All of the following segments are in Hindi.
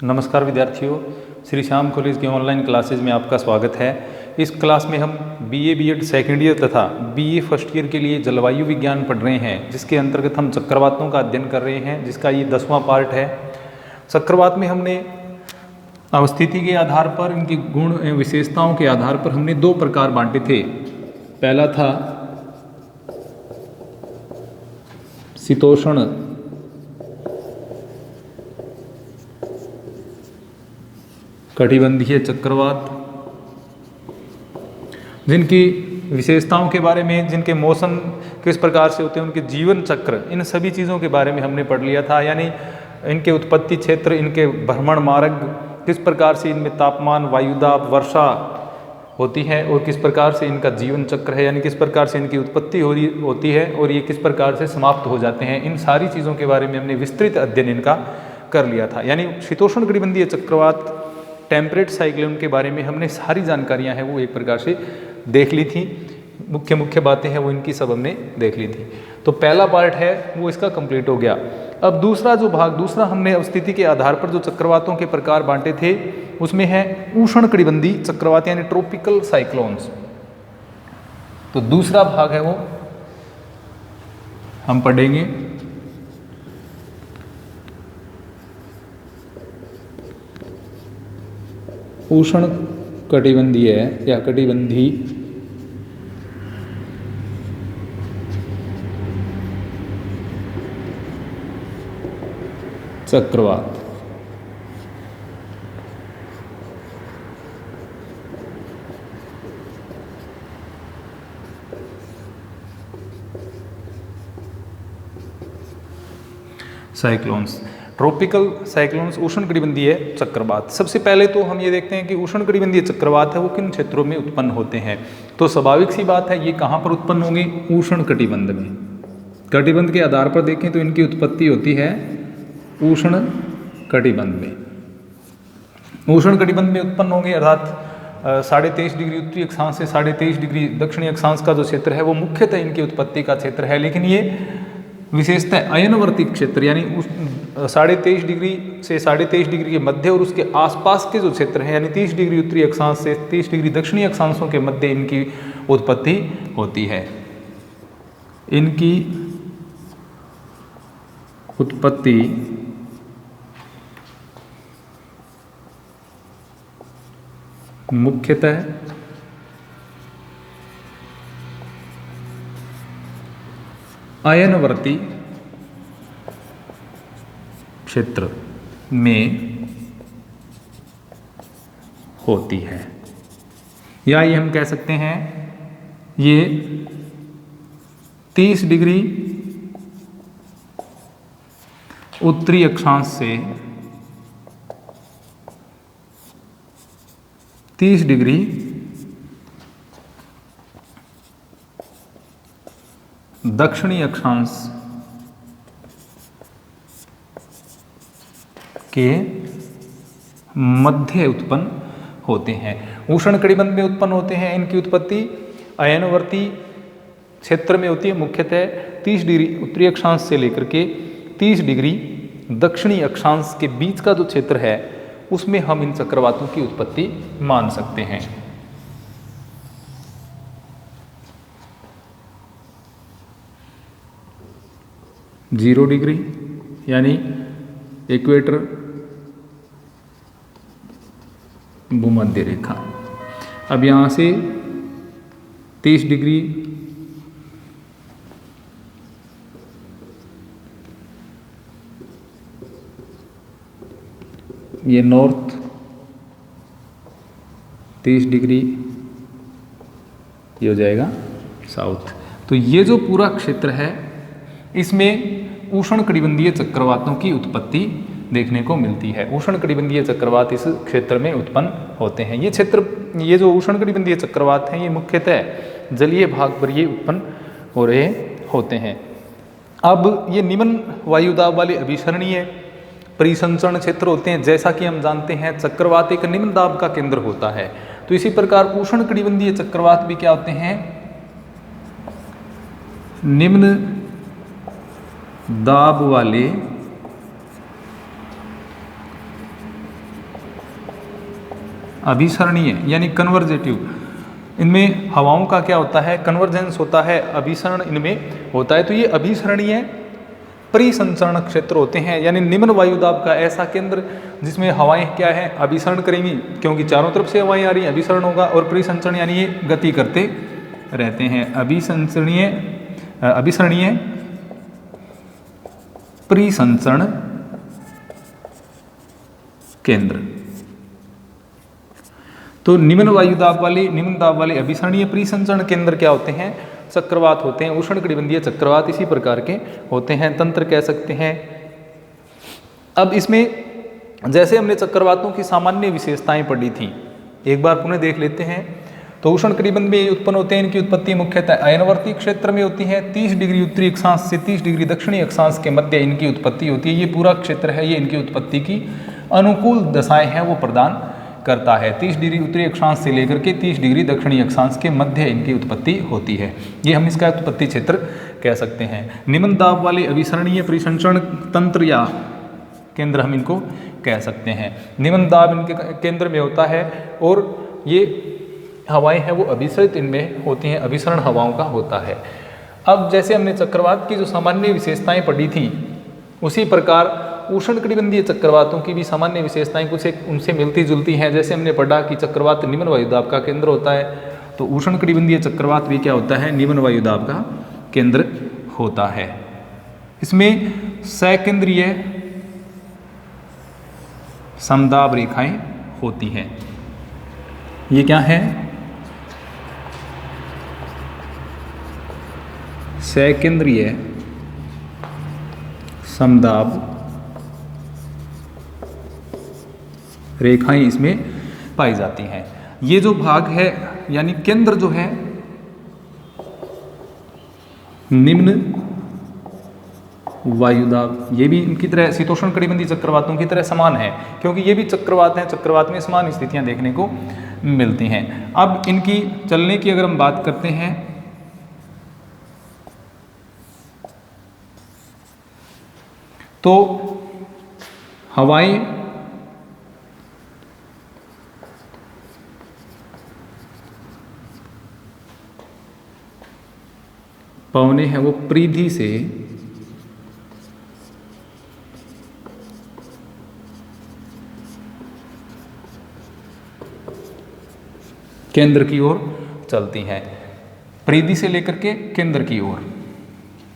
नमस्कार विद्यार्थियों, श्री श्याम कॉलेज के ऑनलाइन क्लासेज में आपका स्वागत है। इस क्लास में हम बीए बीएड सेकेंड ईयर तथा बीए फर्स्ट ईयर के लिए जलवायु विज्ञान पढ़ रहे हैं, जिसके अंतर्गत हम चक्रवातों का अध्ययन कर रहे हैं, जिसका ये 10वां पार्ट है। चक्रवात में हमने अवस्थिति के आधार पर, इनकी गुण विशेषताओं के आधार पर हमने दो प्रकार बांटे थे। पहला था शीतोष्ण कटिबंधीय चक्रवात, जिनकी विशेषताओं के बारे में, जिनके मौसम किस प्रकार से होते हैं, उनके जीवन चक्र, इन सभी चीज़ों के बारे में हमने पढ़ लिया था। यानी इनके उत्पत्ति क्षेत्र, इनके भ्रमण मार्ग, किस प्रकार से इनमें तापमान, वायुदाब, वर्षा होती है और किस प्रकार से इनका जीवन चक्र है, यानी किस प्रकार से इनकी उत्पत्ति होती है और ये किस प्रकार से समाप्त हो जाते हैं। इन सारी चीज़ों के बारे में हमने विस्तृत अध्ययन इनका कर लिया था। यानी शीतोष्ण कटिबंधीय चक्रवात, टेम्परेट साइक्लोन के बारे में हमने सारी जानकारियां हैं वो एक प्रकार से देख ली थी। मुख्य मुख्य बातें हैं वो इनकी सब हमने देख ली थी। तो पहला पार्ट है वो इसका कंप्लीट हो गया। अब दूसरा जो भाग, दूसरा हमने अवस्थिति के आधार पर जो चक्रवातों के प्रकार बांटे थे, उसमें है उष्ण कटिबंधीय चक्रवात यानी ट्रॉपिकल साइक्लोन्स। तो दूसरा भाग है वो हम पढ़ेंगे। उष्ण कटिबंधीय या कटिबंधी चक्रवात। साइक्लोन्स, ट्रॉपिकल साइक्लोन्स, उष्ण कटिबंधीय चक्रवात। सबसे पहले तो हम ये देखते हैं कि उष्ण कटिबंधीय चक्रवात है वो किन क्षेत्रों में उत्पन्न होते हैं। तो स्वाभाविक सी बात है, ये कहाँ पर उत्पन्न होंगे? उष्ण कटिबंध में। कटिबंध के आधार पर देखें तो इनकी उत्पत्ति होती है उष्ण कटिबंध में। उष्ण कटिबंध में उत्पन्न होंगे, अर्थात 23.5 डिग्री उत्तरी अक्षांश से 23.5 डिग्री दक्षिणी अक्षांश का जो क्षेत्र है वो मुख्यतः इनकी उत्पत्ति का क्षेत्र है। लेकिन ये विशेषता अयनवर्ती क्षेत्र, यानी 23.5 डिग्री से 23.5 डिग्री के मध्य और उसके आसपास के जो क्षेत्र हैं, यानी 30 डिग्री उत्तरी अक्षांश से 30 डिग्री दक्षिणी अक्षांशों के मध्य इनकी उत्पत्ति होती है। इनकी उत्पत्ति मुख्यतः अयनवर्ती क्षेत्र में होती है, या ये हम कह सकते हैं ये 30 डिग्री उत्तरी अक्षांश से 30 डिग्री दक्षिणी अक्षांश के मध्य उत्पन्न होते हैं। उष्ण कटिबंध में उत्पन्न होते हैं। इनकी उत्पत्ति अयनवर्ती क्षेत्र में होती है, मुख्यतः 30 डिग्री उत्तरी अक्षांश से लेकर के 30 डिग्री दक्षिणी अक्षांश के बीच का जो क्षेत्र है उसमें हम इन चक्रवातों की उत्पत्ति मान सकते हैं। जीरो डिग्री यानी इक्वेटर, भूमध्य रेखा। अब यहाँ से 30 डिग्री ये नॉर्थ, 30 डिग्री ये हो जाएगा साउथ। तो ये जो पूरा क्षेत्र है इसमें उष्ण कटिबंधीय चक्रवातों की उत्पत्ति देखने को मिलती है। उष्ण कटिबंधीय चक्रवात इस क्षेत्र में उत्पन्न होते हैं। ये क्षेत्र, ये जो उष्ण कटिबंधीय चक्रवात हैं, ये मुख्यतः जलीय भाग पर ये उत्पन्न हो रहे होते हैं। अब ये निम्न वायुदाब वाले अभिसरणीय परिसंचरण क्षेत्र होते हैं। जैसा कि हम जानते हैं चक्रवात एक निम्न दाब का केंद्र होता है, तो इसी प्रकार उष्ण कटिबंधीय चक्रवात भी क्या होते हैं? निम्न दाब वाले अभिसरणीय यानी कन्वर्जेटिव, इनमें हवाओं का क्या होता है, कन्वर्जेंस होता है, अभिसरण इनमें होता है। तो ये अभिसरणीय परिसंचरण क्षेत्र होते हैं, यानी निम्न वायुदाब का ऐसा केंद्र जिसमें हवाएं क्या है, अभिसरण करेंगी, क्योंकि चारों तरफ से हवाएं आ रही हैं, अभिसरण होगा। और परिसंचरण यानी ये गति करते रहते हैं। अभिसरणीय परिसंचरण केंद्र। तो निम्न वायुदाब वाले, निम्न दाब वाले अभिसरणीय परिसंचरण केंद्र क्या होते हैं, चक्रवात होते हैं, उष्णकटिबंधीय चक्रवात इसी प्रकार के होते हैं, तंत्र कह सकते हैं। अब इसमें जैसे हमने चक्रवातों की सामान्य विशेषताएं पढ़ी थी, एक बार पुनः देख लेते हैं। तो उष्णकटिबंध में उत्पन्न होते हैं, इनकी उत्पत्ति मुख्यतः अयनवर्ती क्षेत्र में होती है। 30 डिग्री उत्तरी अक्षांश से 30 डिग्री दक्षिणी अक्षांश के मध्य इनकी उत्पत्ति होती है। ये पूरा क्षेत्र है, ये इनकी उत्पत्ति की अनुकूल दशाएं हैं वो प्रदान करता है। 30 डिग्री उत्तरी अक्षांश से लेकर के 30 डिग्री दक्षिणी अक्षांश के मध्य इनकी उत्पत्ति होती है। ये हम इसका उत्पत्ति क्षेत्र कह सकते हैं। निम्न दाब वाले अभिसरणीय परिसंचरण तंत्र या केंद्र हम इनको कह सकते हैं। निम्न दाब इनके केंद्र में होता है और ये हवाएं हैं वो अभिसरित इनमें होती हैं, अभिसरण हवाओं का होता है। अब जैसे हमने चक्रवात की जो सामान्य विशेषताएं पढ़ी थी, उसी प्रकार उष्णकटिबंधीय चक्रवातों की भी सामान्य विशेषताएं कुछ एक उनसे मिलती जुलती हैं। जैसे हमने पढ़ा कि चक्रवात निम्न वायुदाब का केंद्र होता है, तो उष्णकटिबंधीय चक्रवात भी क्या होता है, निम्न वायुदाब का केंद्र होता है। इसमें सकेंद्रीय समदाब रेखाएं होती हैं। ये क्या है, सकेंद्रीय समदाब रेखाएं इसमें पाई जाती हैं। ये जो भाग है यानी केंद्र जो है निम्न वायुदाब, ये भी इनकी तरह शीतोष्ण कटिबंधीय चक्रवातों की तरह समान है, क्योंकि ये भी चक्रवात हैं, चक्रवात में समान स्थितियां देखने को मिलती हैं। अब इनकी चलने की अगर हम बात करते हैं तो हवाएं पवने हैं वो परिधि से केंद्र की ओर चलती हैं, परिधि से लेकर के केंद्र की ओर।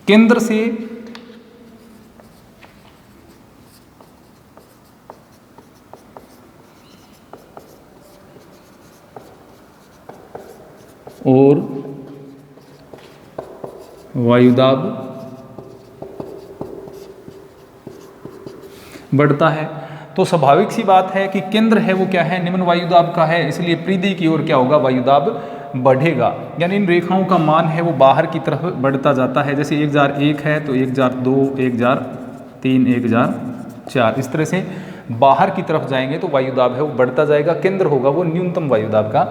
केंद्र से और वायुदाब बढ़ता है। तो स्वाभाविक सी बात है कि केंद्र है वो क्या है, निम्न वायुदाब का है, इसलिए परिधि की ओर क्या होगा, वायुदाब बढ़ेगा। यानी इन रेखाओं का मान है वो बाहर की तरफ बढ़ता जाता है। जैसे 1001 है तो 1002, 1003, 1004, इस तरह से बाहर की तरफ जाएंगे तो वायुदाब है वो बढ़ता जाएगा। केंद्र होगा वो न्यूनतम वायुदाब का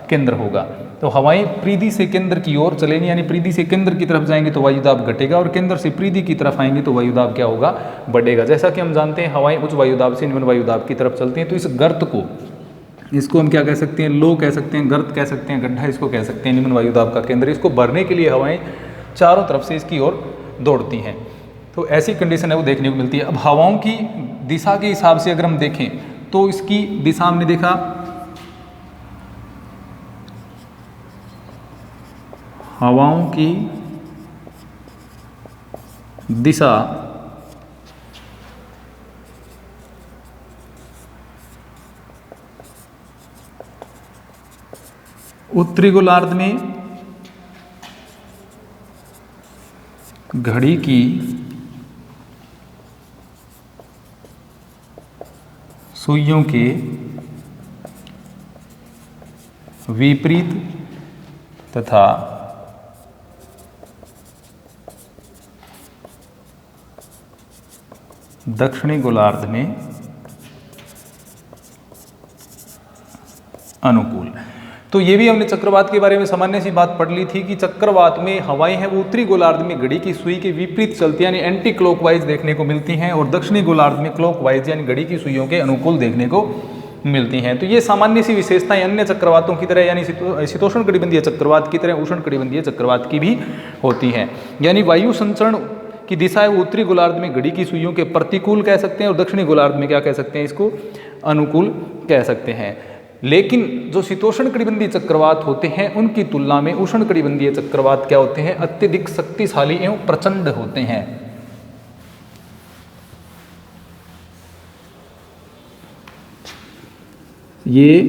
केंद्र होगा। तो हवाएं परिधि से केंद्र की ओर चलेंगी, यानी परिधि से केंद्र की तरफ जाएंगे तो वायुदाब घटेगा, और केंद्र से परिधि की तरफ आएंगे तो वायुदाब क्या होगा, बढ़ेगा। जैसा कि हम जानते हैं हवाएं उच्च वायुदाब से निम्न वायुदाब की तरफ चलती हैं। तो इस गर्त को, इसको हम क्या कह सकते हैं, लो कह सकते हैं, गर्त कह सकते हैं, गड्ढा इसको कह सकते हैं, निम्न वायुदाब का केंद्र। इसको भरने के लिए हवाएं चारों तरफ से इसकी ओर दौड़ती हैं। तो ऐसी कंडीशन है वो देखने को मिलती है। अब हवाओं की दिशा के हिसाब से अगर हम देखें तो इसकी दिशा हमने देखा, हवाओं की दिशा उत्तरी गोलार्ध में घड़ी की सुइयों के विपरीत तथा दक्षिणी गोलार्ध में अनुकूल। तो ये भी हमने चक्रवात के बारे में सामान्य सी बात पढ़ ली थी कि चक्रवात में हवाएं हैं वो उत्तरी गोलार्ध में घड़ी की सुई के विपरीत चलती यानी एंटी क्लॉकवाइज देखने को मिलती हैं, और दक्षिणी गोलार्ध में क्लॉकवाइज यानी घड़ी की सुइयों के अनुकूल देखने को मिलती हैं। तो ये सामान्य सी विशेषताएं अन्य चक्रवातों की तरह यानी शीतोष्ण कटिबंधीय चक्रवात की तरह उष्ण कटिबंधीय चक्रवात की भी होती हैं। यानी वायु संचरण की दिशा है वो उत्तरी गोलार्ध में घड़ी की सुइयों के प्रतिकूल कह सकते हैं और दक्षिणी गोलार्ध में क्या कह सकते हैं, इसको अनुकूल कह सकते हैं। लेकिन जो शीतोष्ण कटिबंधीय चक्रवात होते हैं उनकी तुलना में उष्ण कटिबंधीय चक्रवात क्या होते हैं, अत्यधिक शक्तिशाली एवं प्रचंड होते हैं। ये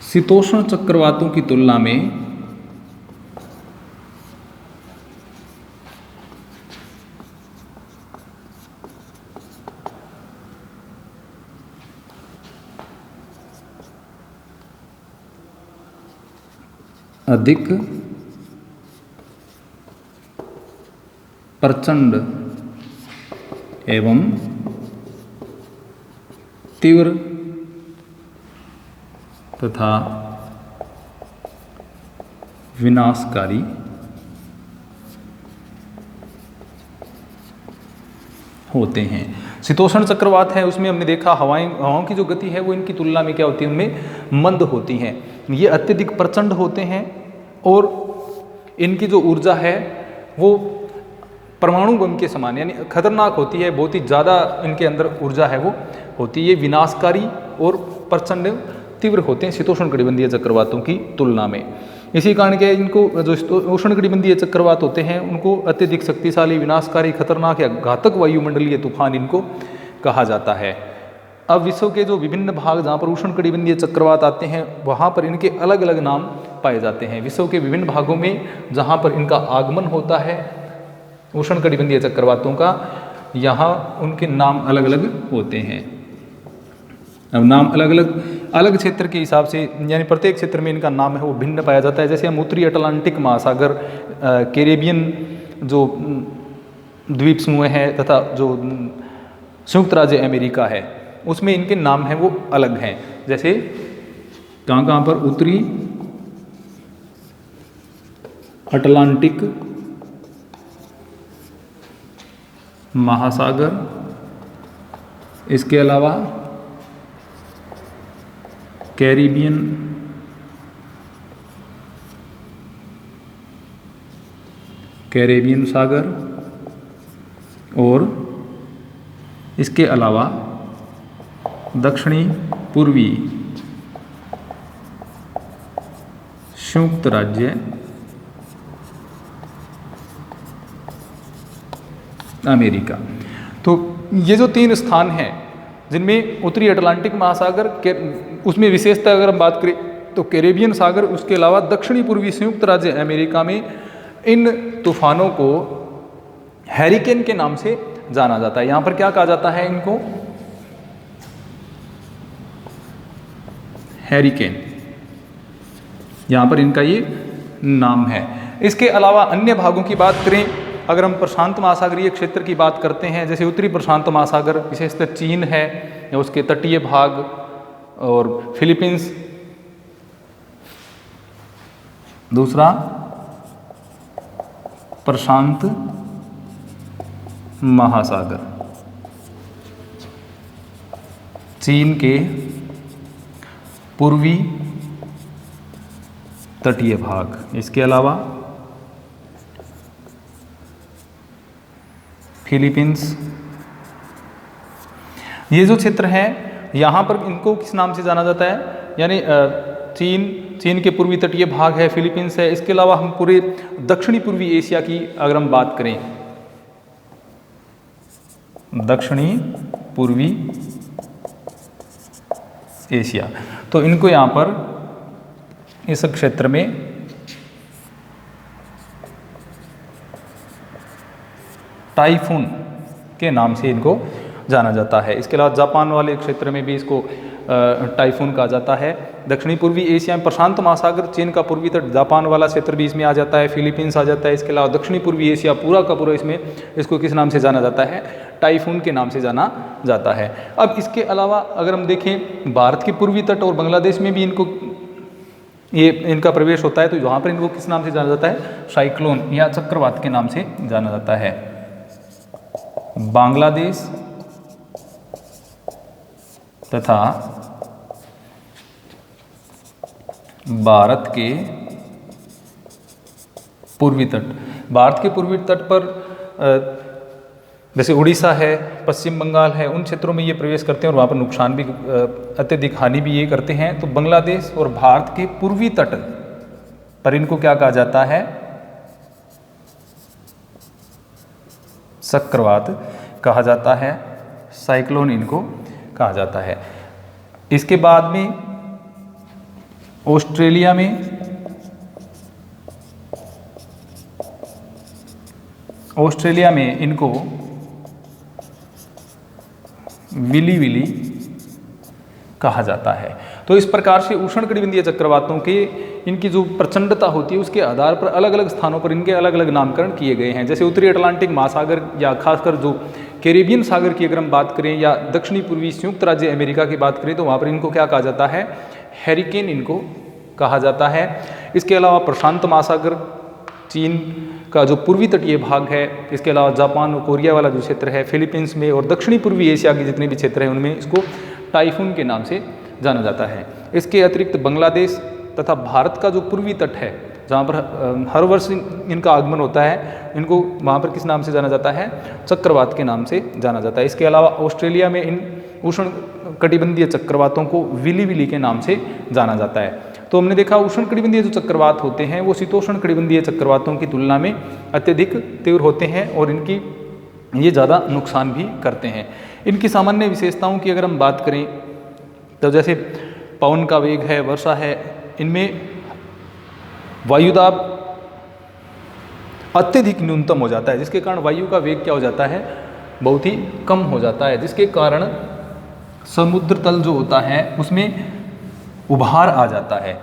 शीतोष्ण चक्रवातों की तुलना में अधिक प्रचंड एवं तीव्र तथा विनाशकारी होते हैं। शीतोष्ण चक्रवात है उसमें हमने देखा हवाओं की जो गति है वो इनकी तुलना में क्या होती है, उनमें मंद होती हैं। ये अत्यधिक प्रचंड होते हैं और इनकी जो ऊर्जा है वो परमाणु बम के समान यानी खतरनाक होती है, बहुत ही ज़्यादा इनके अंदर ऊर्जा है वो होती है। ये विनाशकारी और प्रचंड तीव्र होते हैं शीतोष्ण कटिबंधीय चक्रवातों की तुलना में। इसी कारण के इनको जो उष्ण कटिबंधीय चक्रवात होते हैं उनको अत्यधिक शक्तिशाली, विनाशकारी, खतरनाक या घातक वायुमंडलीय तूफान इनको कहा जाता है। अब विश्व के जो विभिन्न भाग जहाँ पर उष्ण कटिबंधीय चक्रवात आते हैं वहाँ पर इनके अलग अलग नाम पाए जाते हैं। विश्व के विभिन्न भागों में जहाँ पर इनका आगमन होता है उष्ण कटिबंधीय चक्रवातों का, यहाँ उनके नाम अलग अलग होते हैं। अब नाम अलग क्षेत्र के हिसाब से यानी प्रत्येक क्षेत्र में इनका नाम है वो भिन्न पाया जाता है। जैसे हम उत्तरी अटलांटिक महासागर, कैरेबियन जो द्वीप समूह है तथा जो संयुक्त राज्य अमेरिका है उसमें इनके नाम हैं वो अलग हैं। जैसे कहाँ पर उत्तरी अटलांटिक महासागर, इसके अलावा कैरिबियन सागर और इसके अलावा दक्षिणी पूर्वी संयुक्त राज्य अमेरिका। तो ये जो 3 स्थान हैं जिनमें उत्तरी अटलांटिक महासागर के उसमें विशेषता अगर हम बात करें तो कैरेबियन सागर, उसके अलावा दक्षिणी पूर्वी संयुक्त राज्य अमेरिका में इन तूफानों को हैरिकेन के नाम से जाना जाता है। यहाँ पर क्या कहा जाता है इनको, हैरिकेन, यहाँ पर इनका ये नाम है। इसके अलावा अन्य भागों की बात करें, अगर हम प्रशांत महासागरीय क्षेत्र की बात करते हैं, जैसे उत्तरी प्रशांत महासागर विशेषतः चीन है या उसके तटीय भाग और फिलीपींस, दूसरा प्रशांत महासागर चीन के पूर्वी तटीय भाग, इसके अलावा फिलीपींस। ये जो क्षेत्र है यहाँ पर इनको किस नाम से जाना जाता है, यानी चीन के पूर्वी तटीय भाग है, फिलीपींस है। इसके अलावा हम पूरे दक्षिणी पूर्वी एशिया की अगर हम बात करें, दक्षिणी पूर्वी एशिया, तो इनको यहाँ पर इस क्षेत्र में टाइफून के नाम से इनको जाना जाता है। इसके अलावा जापान वाले क्षेत्र में भी इसको टाइफून कहा जाता है। दक्षिणी पूर्वी एशिया में प्रशांत महासागर, चीन का पूर्वी तट, जापान वाला क्षेत्र भी इसमें आ जाता है, फिलीपींस आ जाता है। इसके अलावा दक्षिणी पूर्वी एशिया पूरा का पूरा इसमें इसको किस नाम से जाना जाता है, टाइफून के नाम से जाना जाता है। अब इसके अलावा अगर हम देखें भारत के पूर्वी तट और बांग्लादेश में भी इनका प्रवेश होता है, तो वहाँ पर इनको किस नाम से जाना जाता है, साइक्लोन या चक्रवात के नाम से जाना जाता है। बांग्लादेश तथा भारत के पूर्वी तट। भारत के पूर्वी तट पर जैसे उड़ीसा है, पश्चिम बंगाल है, उन क्षेत्रों में ये प्रवेश करते हैं और वहाँ पर नुकसान भी, अत्यधिक हानि भी ये करते हैं। तो बांग्लादेश और भारत के पूर्वी तट पर इनको क्या कहा जाता है? चक्रवात कहा जाता है, साइक्लोन इनको कहा जाता है। इसके बाद में ऑस्ट्रेलिया में इनको विली विली कहा जाता है। तो इस प्रकार से उष्णकटिबंधीय चक्रवातों के इनकी जो प्रचंडता होती है उसके आधार पर अलग अलग स्थानों पर इनके अलग अलग नामकरण किए गए हैं। जैसे उत्तरी अटलांटिक महासागर या खासकर जो कैरिबियन सागर की अगर हम बात करें या दक्षिणी पूर्वी संयुक्त राज्य अमेरिका की बात करें तो वहाँ पर इनको क्या कहा जाता है? हैरिकेन इनको कहा जाता है। इसके अलावा प्रशांत महासागर, चीन का जो पूर्वी तटीय भाग है, इसके अलावा जापान और कोरिया वाला जो क्षेत्र है, फिलीपींस में और दक्षिणी पूर्वी एशिया के जितने भी क्षेत्र हैं उनमें इसको टाइफून के नाम से जाना जाता है। इसके अतिरिक्त बांग्लादेश तथा भारत का जो पूर्वी तट है जहाँ पर हर वर्ष इनका आगमन होता है, इनको वहाँ पर किस नाम से जाना जाता है? चक्रवात के नाम से जाना जाता है। इसके अलावा ऑस्ट्रेलिया में इन उष्ण कटिबंधीय चक्रवातों को विली विली के नाम से जाना जाता है। तो हमने देखा उष्ण कटिबंधीय जो चक्रवात होते हैं वो शीतोष्ण कटिबंधीय चक्रवातों की तुलना में अत्यधिक तीव्र होते हैं और इनकी ये ज़्यादा नुकसान भी करते हैं। इनकी सामान्य विशेषताओं की अगर हम बात करें तो जैसे पवन का वेग है, वर्षा है, इनमें वायुदाब अत्यधिक न्यूनतम हो जाता है, जिसके कारण वायु का वेग क्या हो जाता है? बहुत ही कम हो जाता है, जिसके कारण समुद्र तल जो होता है उसमें उभार आ जाता है।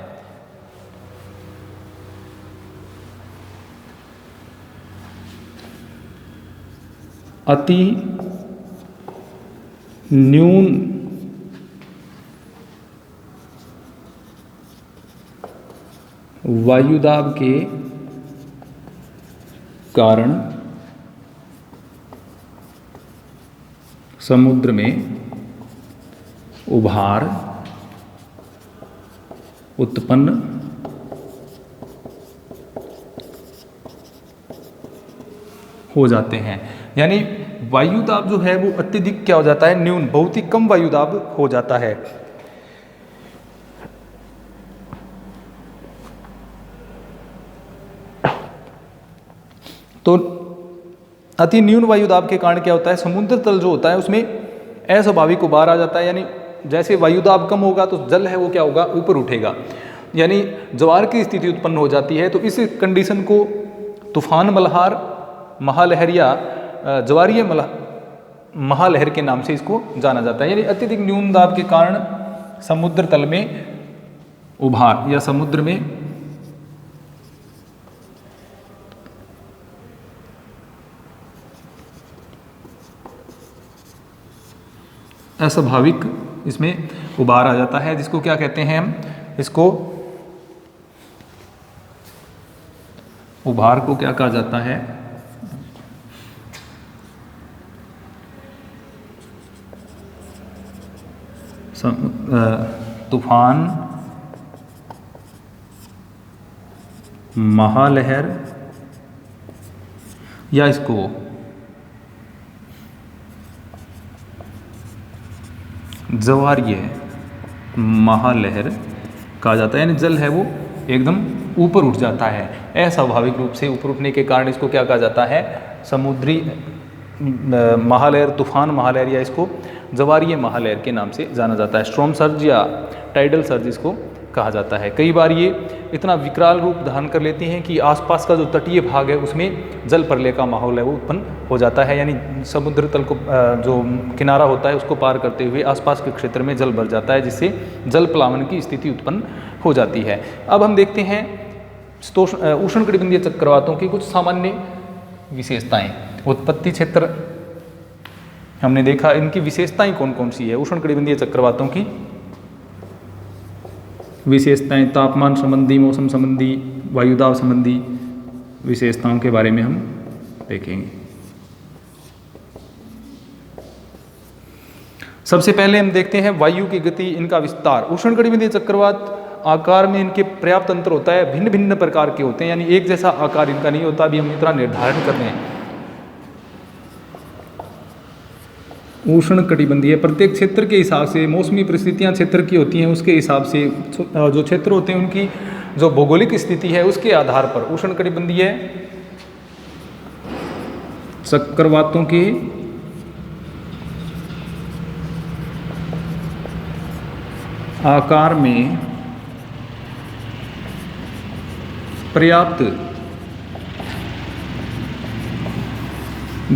अति न्यून वायुदाब के कारण समुद्र में उभार उत्पन्न हो जाते हैं। यानी वायुदाब जो है वो अत्यधिक क्या हो जाता है? न्यून, बहुत ही कम वायुदाब हो जाता है। तो अति न्यून वायुदाब के कारण क्या होता है? समुद्र तल जो होता है उसमें अस्वाभाविक उभार आ जाता है। यानी जैसे वायुदाब कम होगा तो जल है वो क्या होगा? ऊपर उठेगा, यानी ज्वार की स्थिति उत्पन्न हो जाती है। तो इस कंडीशन को तूफान मल्हार, महालहर या ज्वारीय महालहर के नाम से इसको जाना जाता है। यानी अत्यधिक न्यून दाब के कारण समुद्र तल में उभार या समुद्र में अस्वाभाविक इसमें उभार आ जाता है, जिसको क्या कहते हैं हम? इसको उभार को क्या कहा जाता है? तूफान, महालहर या इसको ज्वारीय महालहर कहा जाता है। यानी जल है वो एकदम ऊपर उठ जाता है, अस्वाभाविक रूप से ऊपर उठने के कारण इसको क्या कहा जाता है? समुद्री महालहर, तूफान महालहर या इसको ज्वारीय महालहर के नाम से जाना जाता है। स्ट्रॉम सर्ज या टाइडल सर्ज इसको कहा जाता है। कई बार ये इतना विकराल रूप धारण कर लेती हैं कि आसपास का जो तटीय भाग है उसमें जल प्रलय का माहौल है वो उत्पन्न हो जाता है। यानी समुद्र तल को जो किनारा होता है उसको पार करते हुए आसपास के क्षेत्र में जल भर जाता है, जिससे जल प्लावन की स्थिति उत्पन्न हो जाती है। अब हम देखते हैं उष्णकटिबंधीय चक्रवातों की कुछ सामान्य विशेषताएं। उत्पत्ति क्षेत्र हमने देखा, इनकी विशेषताएं कौन कौन सी है? उष्णकटिबंधीय चक्रवातों की विशेषताएं तापमान संबंधी, मौसम संबंधी, वायुदाब संबंधी विशेषताओं के बारे में हम देखेंगे। सबसे पहले हम देखते हैं वायु की गति, इनका विस्तार। उष्णकटिबंधीय चक्रवात आकार में इनके पर्याप्त अंतर होता है, भिन्न भिन्न प्रकार के होते हैं, यानी एक जैसा आकार इनका नहीं होता। अभी हम इतना निर्धारण कर रहे हैं। उष्णकटिबंधीय प्रत्येक क्षेत्र के हिसाब से मौसमी परिस्थितियां क्षेत्र की होती हैं, उसके हिसाब से जो क्षेत्र होते हैं उनकी जो भौगोलिक स्थिति है उसके आधार पर उष्णकटिबंधीय चक्रवातों के आकार में पर्याप्त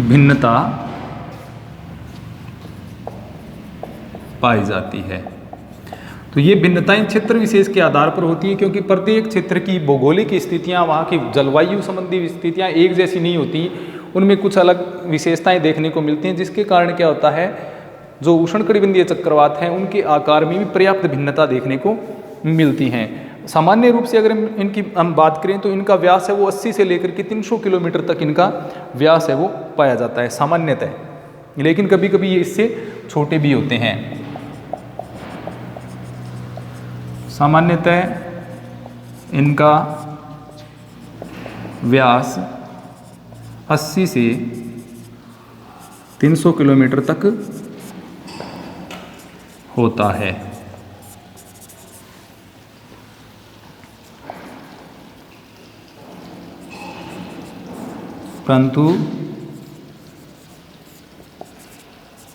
भिन्नता पाई जाती है। तो ये भिन्नताएं क्षेत्र विशेष के आधार पर होती है, क्योंकि प्रत्येक क्षेत्र की भौगोलिक स्थितियां, वहाँ की जलवायु संबंधी स्थितियां एक जैसी नहीं होती, उनमें कुछ अलग विशेषताएं देखने को मिलती हैं, जिसके कारण क्या होता है, जो उष्णकटिबंधीय चक्रवात हैं उनके आकार में भी पर्याप्त भिन्नता देखने को मिलती हैं। सामान्य रूप से अगर इनकी हम बात करें तो इनका व्यास है वो 80 से लेकर के 300 किलोमीटर तक इनका व्यास है वो पाया जाता है सामान्यतः, लेकिन कभी कभी ये इससे छोटे भी होते हैं। सामान्यतः इनका व्यास 80 से 300 किलोमीटर तक होता है। परंतु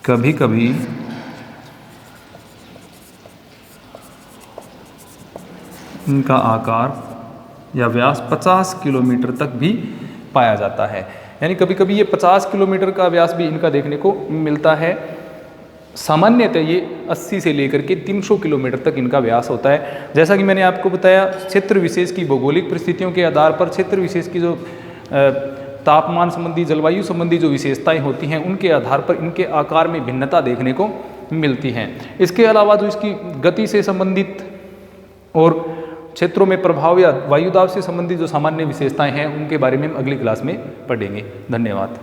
कभी कभी इनका आकार या व्यास 50 किलोमीटर तक भी पाया जाता है, यानी कभी कभी ये 50 किलोमीटर का व्यास भी इनका देखने को मिलता है। सामान्यतः ये 80 से लेकर के 300 किलोमीटर तक इनका व्यास होता है। जैसा कि मैंने आपको बताया, क्षेत्र विशेष की भौगोलिक परिस्थितियों के आधार पर क्षेत्र विशेष की जो तापमान संबंधी, जलवायु संबंधी जो विशेषताएं होती हैं उनके आधार पर इनके आकार में भिन्नता देखने को मिलती हैं। इसके अलावा जो इसकी गति से संबंधित और क्षेत्रों में प्रभाव या वायुदाब से संबंधित जो सामान्य विशेषताएं हैं उनके बारे में हम अगली क्लास में पढ़ेंगे। धन्यवाद।